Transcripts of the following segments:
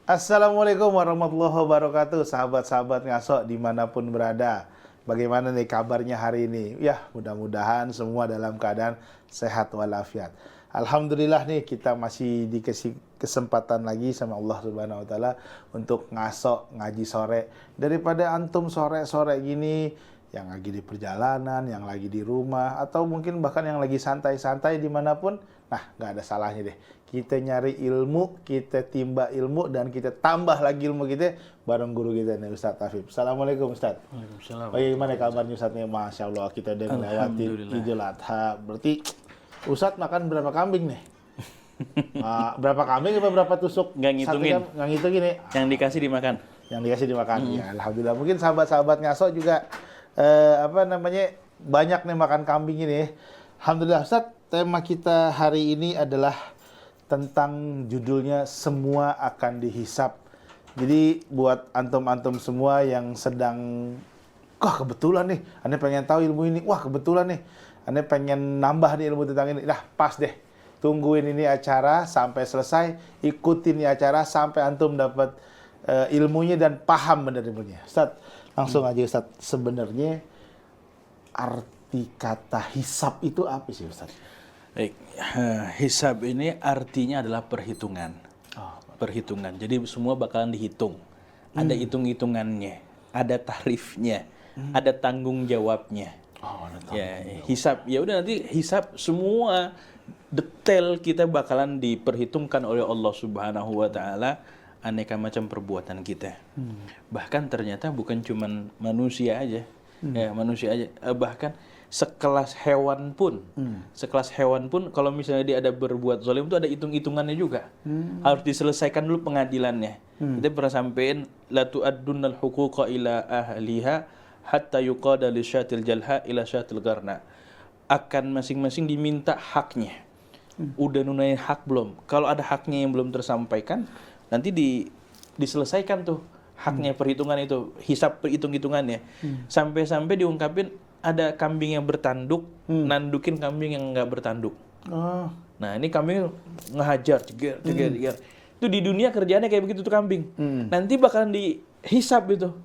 Assalamualaikum warahmatullahi wabarakatuh, sahabat-sahabat ngaso dimanapun berada. Bagaimana nih kabarnya hari ini? Ya, mudah-mudahan semua dalam keadaan sehat walafiat. Alhamdulillah nih kita masih dikasih kesempatan lagi sama Allah Subhanahu wa taala untuk ngaso ngaji sore. Daripada antum sore-sore gini yang lagi di perjalanan, yang lagi di rumah, atau mungkin bahkan yang lagi santai-santai dimanapun, nah nggak ada salahnya deh. Kita nyari ilmu, kita timba ilmu, dan kita tambah lagi ilmu kita bareng guru kita nih Ustadz Afif. Assalamualaikum Ustadz. Waalaikumsalam. Bagaimana kabarnya Ustadz nih? Masya Allah kita udah melewati Idul Adha. Berarti Ustadz makan berapa kambing nih? Berapa kambing atau berapa tusuk? Nggak ngitungin. Nggak ngitungin nih. Yang dikasih dimakan. Yang dikasih dimakan. Ya, alhamdulillah. Mungkin sahabat-sahabat ngaso juga banyak nih makan kambing ini. Alhamdulillah Ustadz, tema kita hari ini adalah tentang judulnya semua akan dihisap. Jadi buat antum-antum semua yang sedang, wah kebetulan nih, ane pengen tahu ilmu ini, wah kebetulan nih, ane pengen nambah nih ilmu tentang ini, nah pas deh, tungguin ini acara sampai selesai, ikutin ini acara sampai antum dapat ilmunya dan paham benar ilmunya. Ustadz, langsung aja Ustadz, sebenarnya arti kata hisap itu apa sih Ustadz? Baik, hisab ini artinya adalah perhitungan. Perhitungan. Jadi semua bakalan dihitung. Ada hitung-hitungannya, ada tarifnya, ada tanggung jawabnya. Ya, hisab. Ya udah nanti hisab semua detail kita bakalan diperhitungkan oleh Allah Subhanahu wa taala aneka macam perbuatan kita. Bahkan ternyata bukan cuman manusia aja. Ya, manusia aja. Bahkan sekelas hewan pun kalau misalnya dia ada berbuat zalim itu ada hitung-hitungannya juga. Harus diselesaikan dulu pengadilannya. Kita pernah sampein la tu'addunnal huquqa ila ahliha hatta yuqada li syatil jalha ila syatil garna. Akan masing-masing diminta haknya. Udah nunain hak belum? Kalau ada haknya yang belum tersampaikan, nanti diselesaikan tuh haknya, perhitungan itu, hisab perhitung-hitungannya. Sampai-sampai diungkapin ada kambing yang bertanduk, nandukin kambing yang nggak bertanduk. Nah ini kambing ngehajar, ceger. Itu di dunia kerjaannya kayak begitu tuh kambing. Nanti bakalan dihisap itu.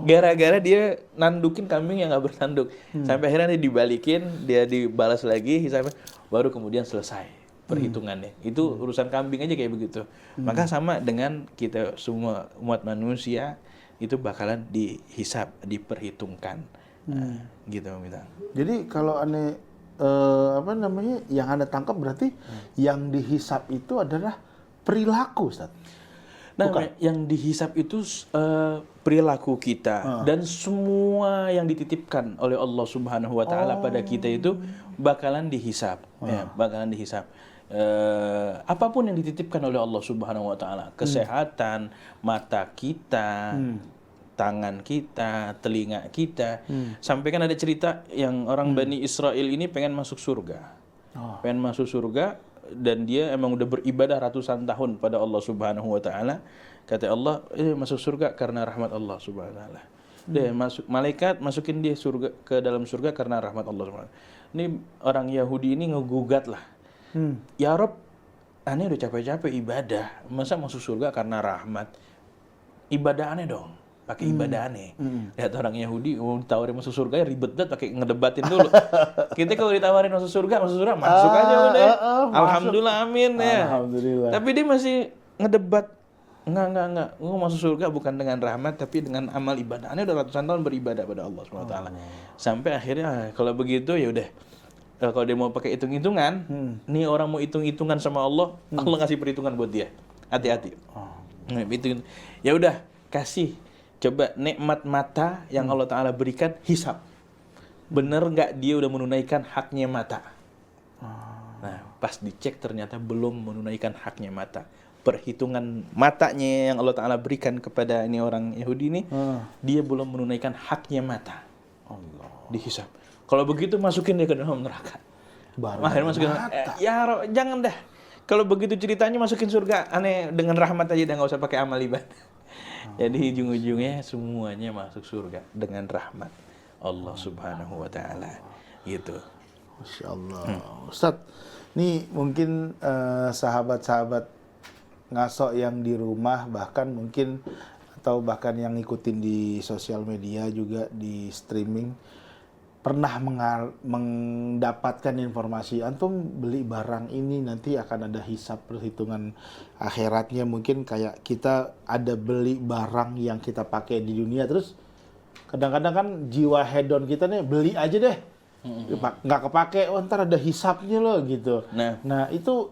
Gara-gara dia nandukin kambing yang nggak bertanduk. Sampai akhirnya dia dibalikin, dia dibalas lagi hisapnya, baru kemudian selesai perhitungannya. Itu urusan kambing aja kayak begitu. Maka sama dengan kita semua umat manusia, itu bakalan dihisap, diperhitungkan. Gitu minta. Jadi kalau aneh yang anda tangkap berarti yang dihisap itu adalah perilaku, Ustaz. Nah, yang dihisap itu perilaku kita dan semua yang dititipkan oleh Allah Subhanahu wa taala pada kita itu bakalan dihisap, ya, bakalan dihisap. Apapun yang dititipkan oleh Allah Subhanahu wa taala, kesehatan mata kita, tangan kita, telinga kita. Sampai kan ada cerita yang orang Bani Israel ini pengen masuk surga. Pengen masuk surga dan dia emang udah beribadah ratusan tahun pada Allah Subhanahu wa taala. Kata Allah, masuk surga karena rahmat Allah Subhanahu wa taala. Dia malaikat masukin dia surga ke dalam surga karena rahmat Allah Subhanahu wa taala. Ini orang Yahudi ini ngegugat lah. Ya Rob, aneh udah capek-capek ibadah, masa masuk surga karena rahmat? Ibadah aneh dong. Pakai ibadah aneh. Lihat orang Yahudi ditawarin masuk surga ya ribet banget pakai ngedebatin dulu. Kita kalau ditawarin masuk surga masuk aja udah. Alhamdulillah amin ya. Alhamdulillah. Tapi dia masih ngedebat. Enggak. Gua masuk surga bukan dengan rahmat tapi dengan amal ibadah. Aneh udah ratusan tahun beribadah pada Allah Subhanahu wa taala. Sampai akhirnya kalau begitu ya udah. Kalau dia mau pakai hitung-hitungan, nih orang mau hitung-hitungan sama Allah, Allah ngasih perhitungan buat dia. Hati-hati. Ya udah, kasih. Coba nikmat mata yang Allah Ta'ala berikan, hisap. Bener nggak dia udah menunaikan haknya mata? Nah, pas dicek ternyata belum menunaikan haknya mata. Perhitungan matanya yang Allah Ta'ala berikan kepada ini orang Yahudi ini, dia belum menunaikan haknya mata. Dihisap. Kalau begitu masukin dia ke dalam neraka. Akhirnya masukin jangan dah. Kalau begitu ceritanya masukin surga, aneh dengan rahmat aja, dah nggak usah pakai amal ibadah. Jadi ujung-ujungnya semuanya masuk surga dengan rahmat Allah Subhanahu wa taala. Gitu. Masya Allah. Ustaz, ini mungkin sahabat-sahabat ngasok yang di rumah, bahkan mungkin atau bahkan yang ngikutin di sosial media juga di streaming pernah mendapatkan informasi antum beli barang ini nanti akan ada hisab perhitungan akhiratnya, mungkin kayak kita ada beli barang yang kita pakai di dunia, terus kadang-kadang kan jiwa hedon kita nih beli aja deh, nggak kepake, oh ntar ada hisabnya loh gitu. Nah itu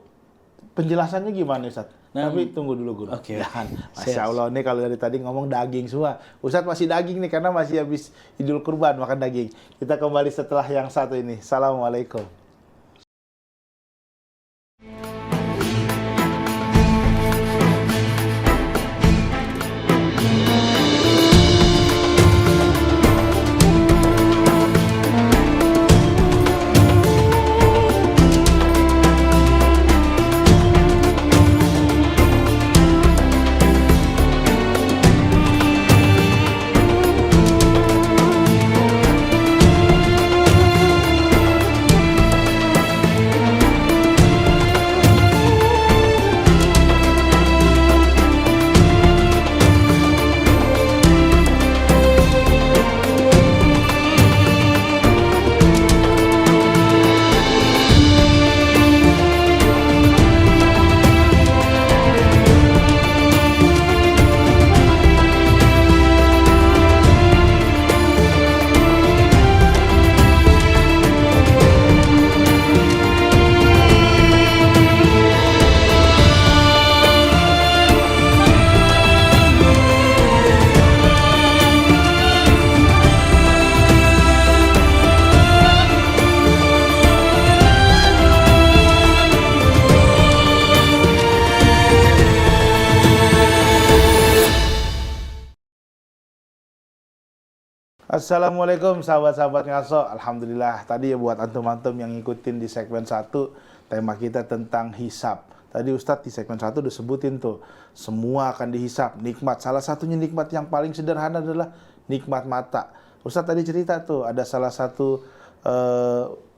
penjelasannya gimana Ustaz? Tapi tunggu dulu Guru. Oke. Masya Allah, nih kalau dari tadi ngomong daging semua. Ustadz masih daging nih karena masih habis Idul Kurban makan daging. Kita kembali setelah yang satu ini. Assalamualaikum. Assalamualaikum sahabat-sahabat ngaso. Alhamdulillah tadi ya buat antum-antum yang ngikutin di segmen 1 tema kita tentang hisab. Tadi Ustadz di segmen 1 udah sebutin tuh semua akan dihisab, nikmat. Salah satunya nikmat yang paling sederhana adalah nikmat mata. Ustadz tadi cerita tuh ada salah satu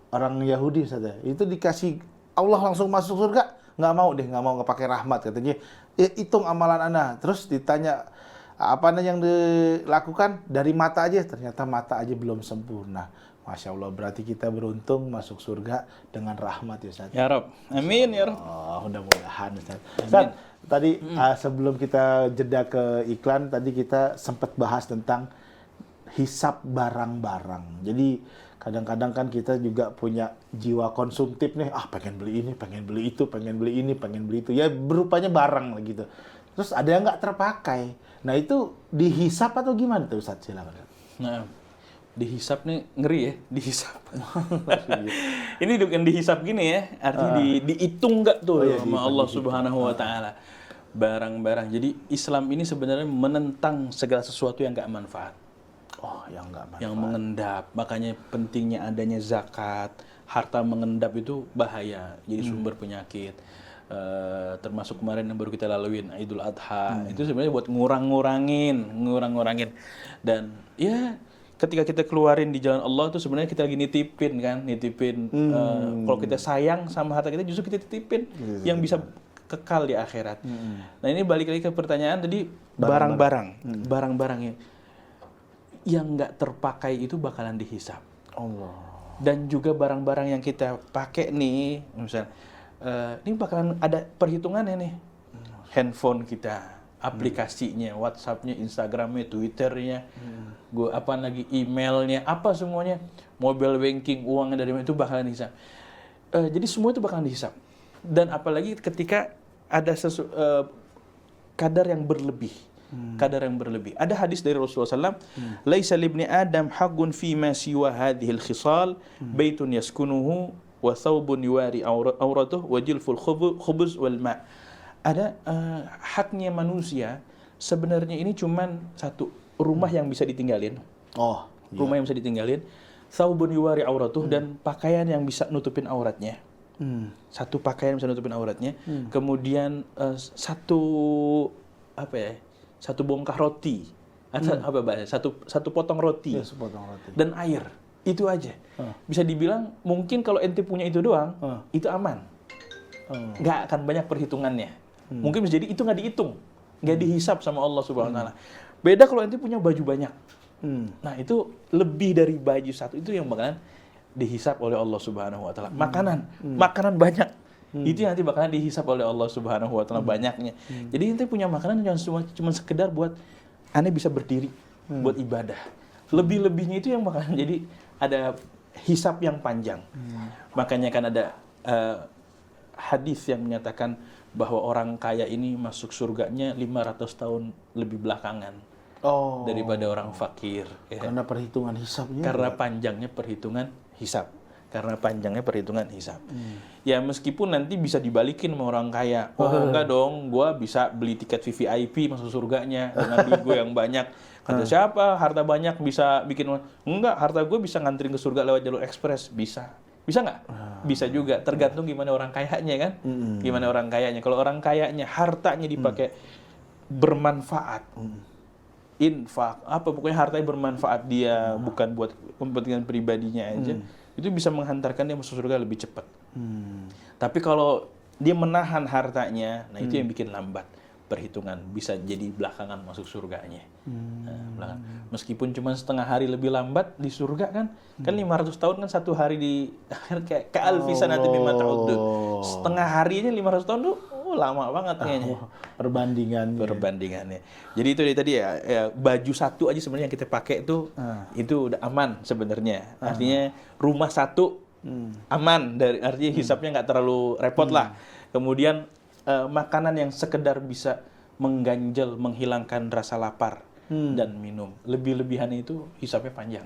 orang Yahudi Ustadz ya, itu dikasih Allah langsung masuk surga, nggak mau deh, nggak mau, nggak pakai rahmat katanya. Hitung amalan ana. Terus ditanya apa yang dilakukan dari mata aja, ternyata mata aja belum sempurna. Masya Allah, berarti kita beruntung masuk surga dengan rahmat ya Ustaz. Ya Rob, amin ya Rob. Oh, mudah-mudahan Ustaz. Ustaz, tadi sebelum kita jeda ke iklan, tadi kita sempat bahas tentang hisab barang-barang. Jadi kadang-kadang kan kita juga punya jiwa konsumtif nih, pengen beli ini, pengen beli itu, pengen beli ini, pengen beli itu. Ya berupanya barang gitu. Terus ada yang nggak terpakai. Nah itu dihisap atau gimana tuh Ustaz? Silakan. Nah, dihisap nih ngeri ya, dihisap. Ini bukan dihisap gini ya, artinya dihitung nggak tuh sama Allah Subhanahu wa Ta'ala. Barang-barang. Jadi Islam ini sebenarnya menentang segala sesuatu yang nggak manfaat. Oh, yang nggak manfaat. Yang mengendap. Makanya pentingnya adanya zakat. Harta mengendap itu bahaya, jadi sumber penyakit. Termasuk kemarin yang baru kita laluin Idul Adha, itu sebenarnya buat ngurang-ngurangin dan ya ketika kita keluarin di jalan Allah itu sebenarnya kita lagi nitipin kalau kita sayang sama harta kita justru kita titipin yang bisa kekal di akhirat. Nah ini balik lagi ke pertanyaan tadi, barang-barang yang nggak terpakai itu bakalan dihisap. Allah. Dan juga barang-barang yang kita pakai nih, misalnya ini bakalan ada perhitungannya nih. Handphone kita, aplikasinya, WhatsApp-nya, Instagram-nya, Twitter-nya, emailnya, apa semuanya, mobile banking, uangnya dari mana itu bakalan dihisap. Jadi semua itu bakalan dihisap. Dan apalagi ketika ada kadar yang berlebih. Ada hadis dari Rasulullah SAW, laisa libni Adam haqqun fi ma siwa hadhil khisal, baitun yaskunuhu wa thawbun yuwari auratuh wa jilful khubuz wal ma'. Ada haknya manusia sebenarnya ini cuman satu, rumah yang bisa ditinggalin. Rumah yang bisa ditinggalin, thawbun yuwari auratuh, dan pakaian yang bisa nutupin auratnya. Satu pakaian bisa nutupin auratnya. Kemudian satu bongkah roti. Satu potong roti. Ya, sepotong roti. Dan air. Itu aja. Bisa dibilang mungkin kalau ente punya itu doang, itu aman. Nggak akan banyak perhitungannya. Mungkin bisa jadi itu nggak dihitung, nggak dihisap sama Allah Subhanahu Wa Taala. Beda kalau ente punya baju banyak. Nah itu lebih dari baju satu itu yang bakalan dihisap oleh Allah Subhanahu Wa Taala. Makanan banyak. Itu yang nanti bakalan dihisap oleh Allah Subhanahu Wa Taala banyaknya. Jadi ente punya makanan jangan cuma sekedar buat ane bisa berdiri buat ibadah. Lebih-lebihnya itu yang bakalan jadi ada hisap yang panjang. Makanya kan ada hadis yang menyatakan bahwa orang kaya ini masuk surganya 500 tahun lebih belakangan daripada orang fakir. Karena perhitungan hisapnya. Karena panjangnya perhitungan hisap. Ya meskipun nanti bisa dibalikin sama orang kaya. Oh enggak dong, gua bisa beli tiket VVIP masuk surganya dengan duit gue yang banyak. Kata siapa? Harta banyak bisa bikin. Enggak, harta gue bisa nganterin ke surga lewat jalur ekspres. Bisa nggak? Bisa juga. Tergantung gimana orang kayanya kan. Gimana orang kayanya. Kalau orang kayanya hartanya dipakai bermanfaat. Infak, pokoknya hartanya bermanfaat dia, bukan buat kepentingan pribadinya aja, itu bisa menghantarkan dia masuk surga lebih cepat. Tapi kalau dia menahan hartanya, nah itu yang bikin lambat perhitungan, bisa jadi belakangan masuk surganya. Belakangan. Meskipun cuma setengah hari lebih lambat di surga kan 500 tahun kan satu hari di kayak alfi sanati mimma ta'uddun. Setengah harinya 500 tahun tuh lama banget kayaknya. Perbandingannya. Jadi itu tadi ya baju satu aja sebenarnya yang kita pakai itu udah aman sebenarnya. Artinya rumah satu aman, artinya hisapnya nggak terlalu repot lah. Kemudian makanan yang sekedar bisa mengganjal, menghilangkan rasa lapar dan minum. Lebih-lebihannya itu hisapnya panjang.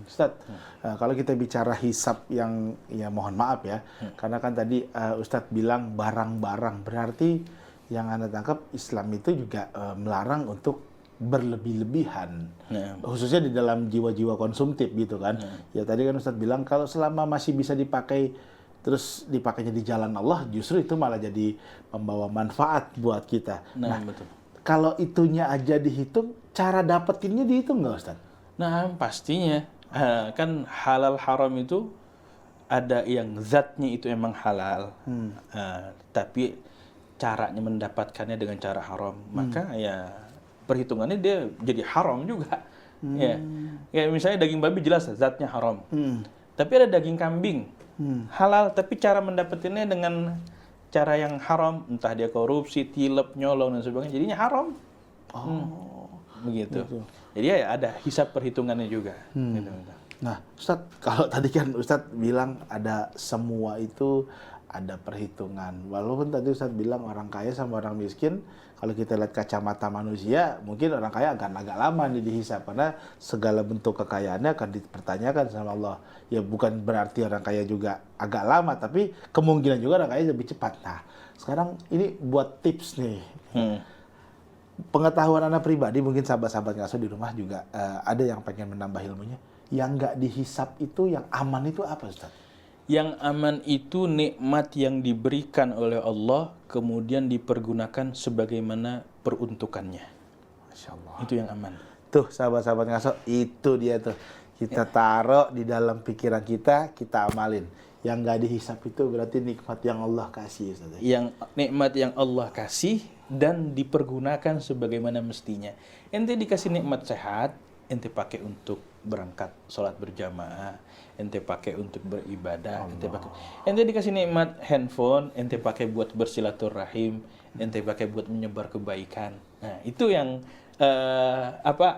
Ustadz, kalau kita bicara hisap yang ya mohon maaf ya, karena kan tadi Ustadz bilang barang-barang, berarti yang Anda tangkap Islam itu juga melarang untuk berlebih-lebihan, khususnya di dalam jiwa-jiwa konsumtif gitu kan. Ya tadi kan Ustadz bilang kalau selama masih bisa dipakai, terus dipakainya di jalan Allah, justru itu malah jadi membawa manfaat buat kita. Nah, betul. Kalau itunya aja dihitung, cara dapetinnya dihitung nggak Ustadz? Nah, pastinya kan halal haram itu ada yang zatnya itu emang halal, tapi caranya mendapatkannya dengan cara haram, maka ya perhitungannya dia jadi haram juga. Ya misalnya daging babi jelas zatnya haram, tapi ada daging kambing halal, tapi cara mendapatkannya dengan cara yang haram, entah dia korupsi, tilep, nyolong dan sebagainya, jadinya haram. Begitu. Jadi ya ada hisap perhitungannya juga. Gitu. Nah, Ustadz, kalau tadi kan Ustadz bilang ada semua itu ada perhitungan. Walaupun tadi Ustadz bilang orang kaya sama orang miskin, kalau kita lihat kacamata manusia, mungkin orang kaya akan agak lama nih dihisap karena segala bentuk kekayaannya akan dipertanyakan sama Allah. Ya bukan berarti orang kaya juga agak lama, tapi kemungkinan juga orang kaya lebih cepat. Nah, sekarang ini buat tips nih. Pengetahuan Anda pribadi, mungkin sahabat-sahabat ngaso di rumah juga ada yang pengen menambah ilmunya. Yang nggak dihisap itu, yang aman itu apa, Ustaz? Yang aman itu nikmat yang diberikan oleh Allah, kemudian dipergunakan sebagaimana peruntukannya. Masya Allah. Itu yang aman. Tuh, sahabat-sahabat ngaso, itu dia tuh. Kita taruh di dalam pikiran kita amalin. Yang nggak dihisap itu berarti nikmat yang Allah kasih, Ustaz. Yang nikmat yang Allah kasih dan dipergunakan sebagaimana mestinya. Ente dikasih nikmat sehat, ente pakai untuk berangkat sholat berjamaah, ente pakai untuk beribadah, ente dikasih nikmat handphone, ente pakai buat bersilaturahim, ente pakai buat menyebar kebaikan. Nah, itu yang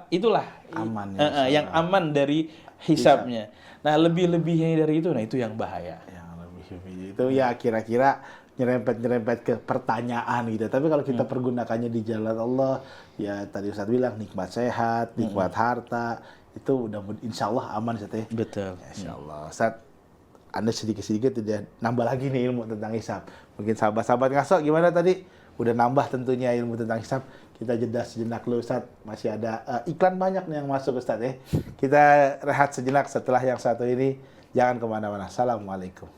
itulah aman yang aman dari hisabnya. Nah, lebih-lebihnya dari itu, nah itu yang bahaya. Yang lebih itu ya kira-kira nyerempet ke pertanyaan gitu. Tapi kalau kita pergunakannya di jalan Allah, ya tadi Ustaz bilang nikmat sehat, nikmat harta, itu udah insya Allah aman, Ustaz ya. Betul. Insya Allah. Ustaz, Anda sedikit-sedikit udah nambah lagi nih ilmu tentang hisab. Mungkin sahabat-sahabat ngaso gimana tadi? Udah nambah tentunya ilmu tentang hisab. Kita jeda sejenak dulu, Ustaz. Masih ada iklan banyak nih yang masuk, Ustaz ya. Kita rehat sejenak setelah yang satu ini. Jangan kemana-mana. Assalamualaikum.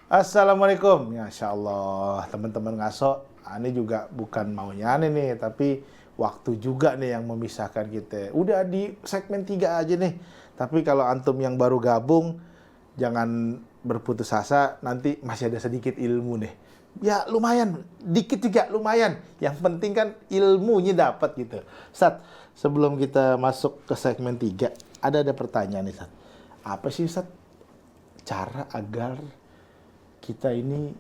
Assalamualaikum. Masya Allah, teman-teman ngaso, ini juga bukan maunya aneh nih, tapi waktu juga nih yang memisahkan kita. Udah di segmen 3 aja nih. Tapi kalau antum yang baru gabung, jangan berputus asa, nanti masih ada sedikit ilmu nih. Ya lumayan, dikit juga lumayan. Yang penting kan ilmunya dapat gitu. Ustaz, sebelum kita masuk ke segmen 3, ada pertanyaan nih Ustaz. Apa sih Ustaz cara agar kita ini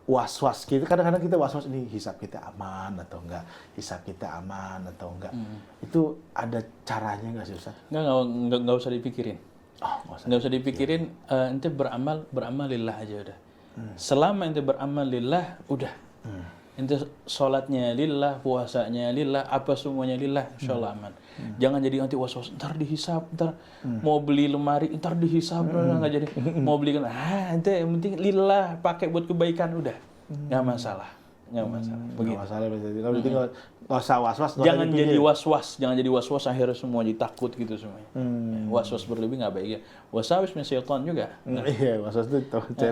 was-was, kita kadang-kadang kita was-was, ini hisab kita aman atau enggak, hisab kita aman atau enggak, itu ada caranya nggak sih Ustaz? Nggak usah dipikirin. Oh, Nggak usah dipikirin, ente beramal lillah aja udah. Selama ente beramal lillah, udah. Ente sholatnya lillah, puasanya lillah, apa semuanya lillah, insyaallah aman. Jangan jadi nanti was-was, ntar dihisab, ntar mau beli lemari, ntar dihisab, nggak jadi. Mau beli ente yang penting lillah, pakai buat kebaikan udah, nggak masalah, nggak masalah. Begitu. Nggak masalah, berarti nggak usah was-was. Jangan jadi was-was, akhirnya semua jadi takut gitu semuanya. Ya, was-was berlebih nggak baik ya. Was-was syaitan juga. Iya, was-was itu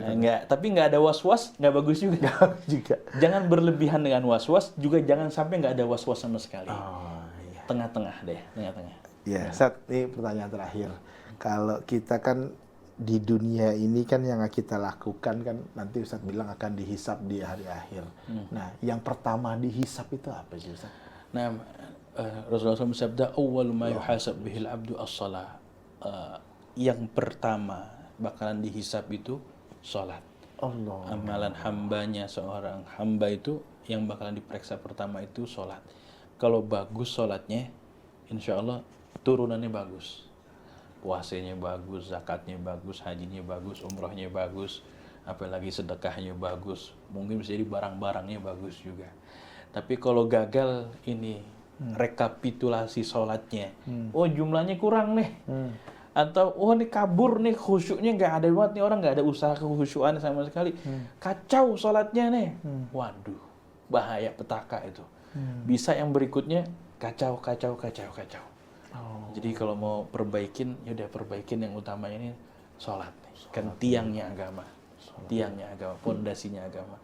Enggak, tapi nggak ada was-was nggak bagus juga. juga. Jangan berlebihan dengan was-was, juga jangan sampai nggak ada was-was sama sekali. Oh, iya. Tengah-tengah deh, tengah-tengah. Ya, Ustaz, ini pertanyaan terakhir. Kalau kita kan di dunia ini kan yang kita lakukan kan nanti Ustaz bilang akan dihisab di hari akhir. Nah, yang pertama dihisab itu apa sih Ustaz? Nah, Rasulullah SAW bersabda, "Awwalu ma yuhasab bihil abdu as-shalah." Yang pertama bakalan dihisab itu salat. Allah. Amalan hambanya, seorang hamba itu yang bakalan diperiksa pertama itu salat. Kalau bagus salatnya, insya Allah turunannya bagus. Puasanya bagus, zakatnya bagus, hajinya bagus, umrohnya bagus, apalagi sedekahnya bagus. Mungkin bisa jadi barang-barangnya bagus juga. Tapi kalau gagal ini rekapitulasi sholatnya, oh jumlahnya kurang nih, atau oh ini kabur nih, khusyuknya nggak ada banget nih, orang nggak ada usaha kekhusyuan sama sekali, kacau sholatnya nih, waduh bahaya petaka itu. Bisa yang berikutnya kacau. Jadi kalau mau perbaikin, ya udah perbaikin yang utama ini sholat nih. Kan tiangnya agama, pondasinya agama.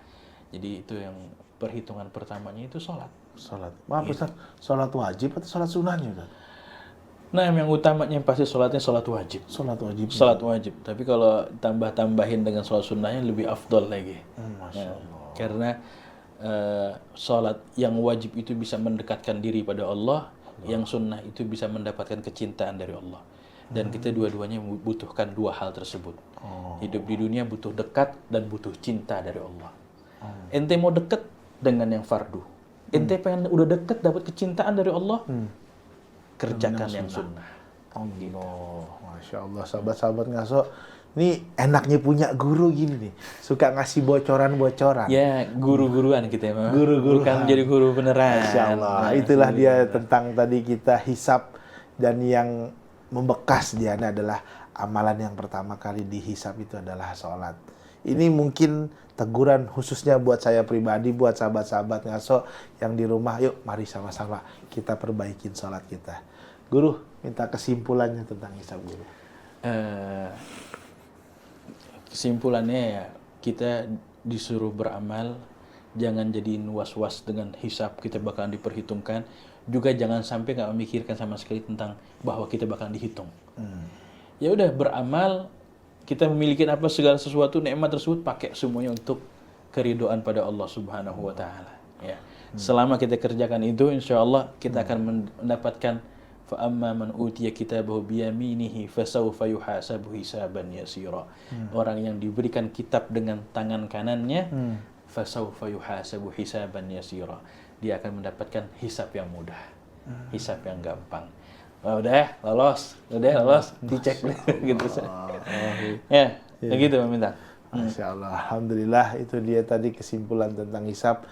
Jadi itu yang perhitungan pertamanya itu sholat. Sholat. Maaf Ustaz, sholat wajib atau sholat sunnahnya Ustaz? Nah, yang utamanya pasti sholatnya sholat wajib. Sholat wajib. Sholat wajib. Tapi kalau tambah-tambahin dengan sholat sunnahnya lebih afdol lagi. Masya Allah. Karena sholat yang wajib itu bisa mendekatkan diri pada Allah, yang sunnah itu bisa mendapatkan kecintaan dari Allah. Dan kita dua-duanya membutuhkan dua hal tersebut. Hidup di dunia butuh dekat dan butuh cinta dari Allah. Ente mau dekat dengan yang fardu. Ente pengen udah deket dapat kecintaan dari Allah, kerjakan yang sunnah. Allah, Masya Allah, sahabat-sahabat ngaso, ini enaknya punya guru gini nih, suka ngasih bocoran-bocoran. Ya, guru-guruan kita emang. Guru-guruan. Bukan jadi guru beneran. Masya Allah, itulah dia tentang tadi kita hisab, dan yang membekas dia adalah amalan yang pertama kali dihisab itu adalah sholat. Ini mungkin teguran khususnya buat saya pribadi, buat sahabat-sahabat ngaso yang di rumah, yuk mari sama-sama kita perbaikin sholat kita. Guru, minta kesimpulannya tentang hisab guru. Kesimpulannya ya, kita disuruh beramal, jangan jadiin was-was dengan hisab kita bakalan diperhitungkan. Juga jangan sampai nggak memikirkan sama sekali tentang bahwa kita bakalan dihitung. Ya udah beramal, kita memiliki apa segala sesuatu, nikmat tersebut pakai semuanya untuk keridoan pada Allah Subhanahu wa taala. Ya. Selama kita kerjakan itu, insya Allah kita akan mendapatkan fa amma man utiya kitabahu biyaminihi fasawfa yuhasabu hisaban yasira. Orang yang diberikan kitab dengan tangan kanannya, fasawfa yuhasabu hisaban yasira. Dia akan mendapatkan hisab yang mudah, hisab yang gampang. Oh, udah lolos, dicek gitu. Ya, begitu meminta. Masya Allah, alhamdulillah itu dia tadi kesimpulan tentang hisab.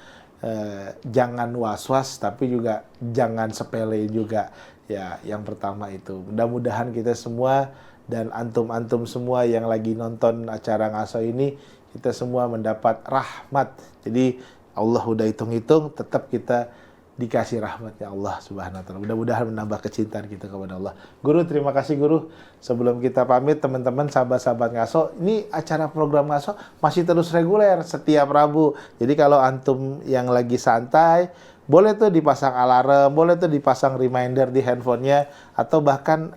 Jangan was-was, tapi juga jangan sepele juga. Ya, yang pertama itu. Mudah-mudahan kita semua dan antum-antum semua yang lagi nonton acara ngaso ini, kita semua mendapat rahmat. Jadi Allah udah hitung-hitung, tetap kita dikasih rahmatnya Allah Subhanahu wa taala. Mudah-mudahan menambah kecintaan kita kepada Allah. Guru, terima kasih Guru. Sebelum kita pamit teman-teman sahabat-sahabat Ngaso, ini acara program Ngaso masih terus reguler setiap Rabu. Jadi kalau antum yang lagi santai, boleh tuh dipasang alarm, boleh tuh dipasang reminder di handphonenya, atau bahkan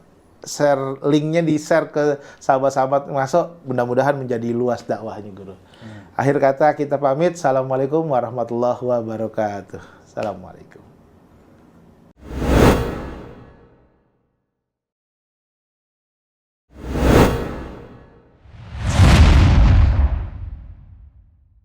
share linknya di-share ke sahabat-sahabat Ngaso. Mudah-mudahan menjadi luas dakwahnya Guru. Akhir kata kita pamit. Assalamualaikum warahmatullahi wabarakatuh. Assalamualaikum.